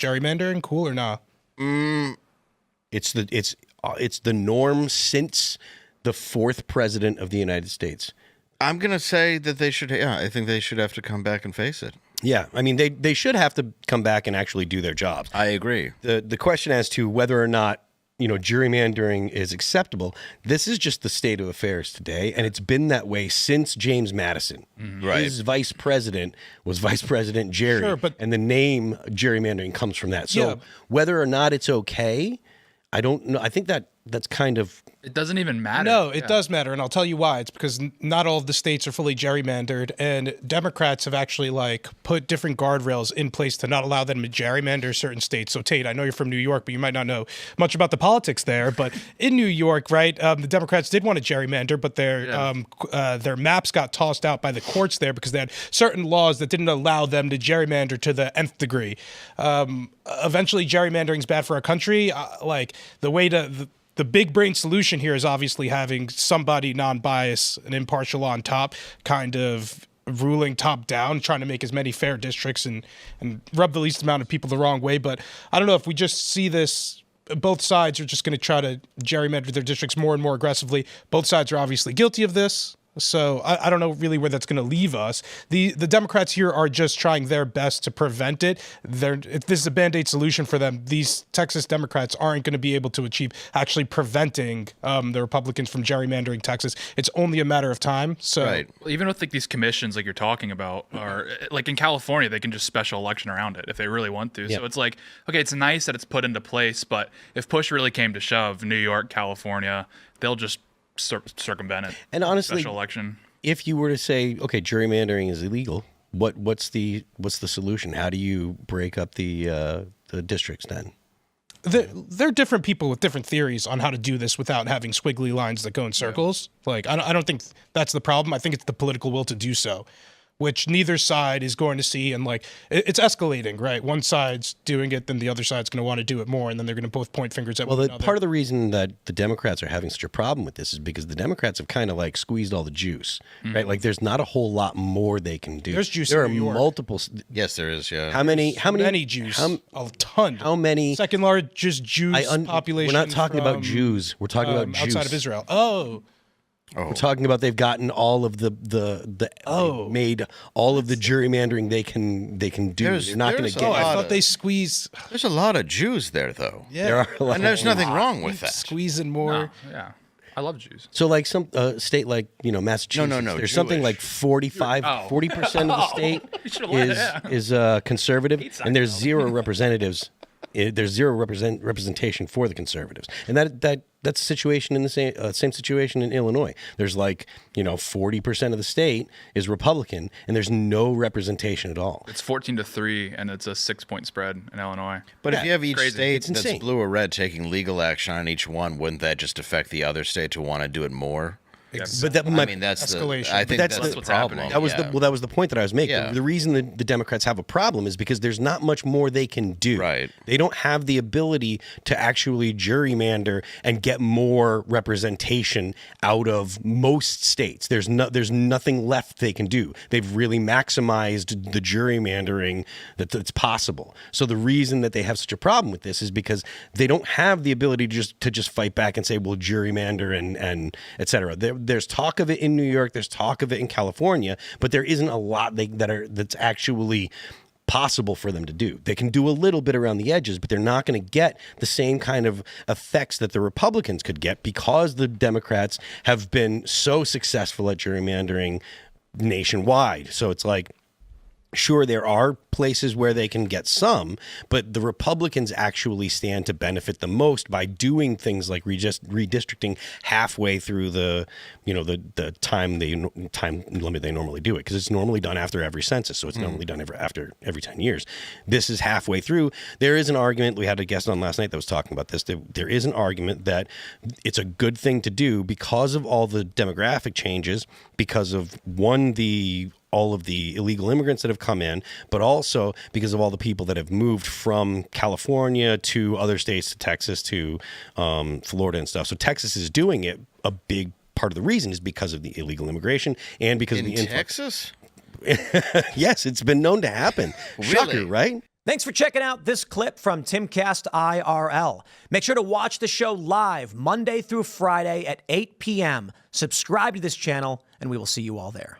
gerrymandering? Cool or not? It's the norm since the fourth president of the United States. I'm going to say that they should, I think they should have to come back and face it. Yeah, I mean, they should have to come back and actually do their jobs. I agree. The question as to whether or not, gerrymandering is acceptable, this is just the state of affairs today, and it's been that way since James Madison. Right. His vice president was Vice President Jerry, Sure, and the name gerrymandering comes from that. So whether or not it's okay, I don't know. I think that's kind of... It doesn't even matter. No, it does matter, and I'll tell you why. It's because not all of the states are fully gerrymandered, and Democrats have actually put different guardrails in place to not allow them to gerrymander certain states. So Tate, I know you're from New York, but you might not know much about the politics there. But in New York, right, the Democrats did want to gerrymander, but their maps got tossed out by the courts there because they had certain laws that didn't allow them to gerrymander to the nth degree. Eventually, gerrymandering is bad for our country. The big brain solution here is obviously having somebody non-biased and impartial on top, kind of ruling top down, trying to make as many fair districts and rub the least amount of people the wrong way. But I don't know if we just see this, both sides are just going to try to gerrymander their districts more and more aggressively. Both sides are obviously guilty of this. So I don't know really where that's going to leave us. The Democrats here are just trying their best to prevent it. If this is a Band-Aid solution for them, these Texas Democrats aren't going to be able to achieve actually preventing the Republicans from gerrymandering Texas. It's only a matter of time. So Right. Well, even with these commissions like you're talking about, are like in California, they can just special election around it if they really want to. Yep. So it's like, okay, it's nice that it's put into place, but if push really came to shove, New York, California, they'll just circumvent it. And honestly, special election. If you were to say, okay, gerrymandering is illegal, what's the solution? How do you break up the districts then? There are different people with different theories on how to do this without having squiggly lines that go in circles. I don't think that's the problem. I think it's the political will to do so, which neither side is going to see. And it's escalating, right? One side's doing it, then the other side's going to want to do it more, and then they're going to both point fingers at one another. Part of the reason that the Democrats are having such a problem with this is because the Democrats have kind of squeezed all the juice, right? There's not a whole lot more they can do. There's juice There in are New York. multiple. Yes, there is, yeah. How many Juice. A ton. How many? Second largest Jews population. We're not talking about Jews. We're talking about Jews outside of Israel. Oh. We're talking about they've gotten all of they've made all of the gerrymandering they can do. They're not going to get. I thought they squeezed. There's a lot of Jews there, though. Yeah. There are a lot And there's of- nothing wrong with that. Squeezing more. No, yeah. I love Jews. So some state like Massachusetts, No, there's something like Jewish. 40% of the state is conservative, and there's zero representatives. There's zero representation for the conservatives, and that's a situation in the same situation in Illinois. There's 40% of the state is Republican, and there's no representation at all. It's 14-3, and it's a 6-point spread in Illinois. But if you have each crazy. state It's that's insane. blue or red taking legal action on each one, wouldn't that just affect the other state to want to do it more? But that I mean, that's escalation. I think But that's that's the what's problem. happening. that was the point that I was making. Yeah. The reason the Democrats have a problem is because there's not much more they can do. Right. They don't have the ability to actually gerrymander and get more representation out of most states. There's nothing left they can do. They've really maximized the gerrymandering that's possible. So the reason that they have such a problem with this is because they don't have the ability to just fight back and say, well, gerrymander and et cetera. There's talk of it in New York. There's talk of it in California, but there isn't a lot that's actually possible for them to do. They can do a little bit around the edges, but they're not going to get the same kind of effects that the Republicans could get because the Democrats have been so successful at gerrymandering nationwide. So it's sure, there are places where they can get some, but the Republicans actually stand to benefit the most by doing things like redistricting halfway through the time limit they normally do it, because it's normally done after every census, so it's normally done after every 10 years. This is halfway through. There is an argument, we had a guest on last night that was talking about this, there is an argument that it's a good thing to do because of all the demographic changes, because of all of the illegal immigrants that have come in, but also because of all the people that have moved from California to other states, to Texas, to Florida and stuff. So Texas is doing it. A big part of the reason is because of the illegal immigration and because of the influx. Texas? Yes, it's been known to happen. Really? Shocker, right? Thanks for checking out this clip from Timcast IRL. Make sure to watch the show live Monday through Friday at 8 p.m. Subscribe to this channel, and we will see you all there.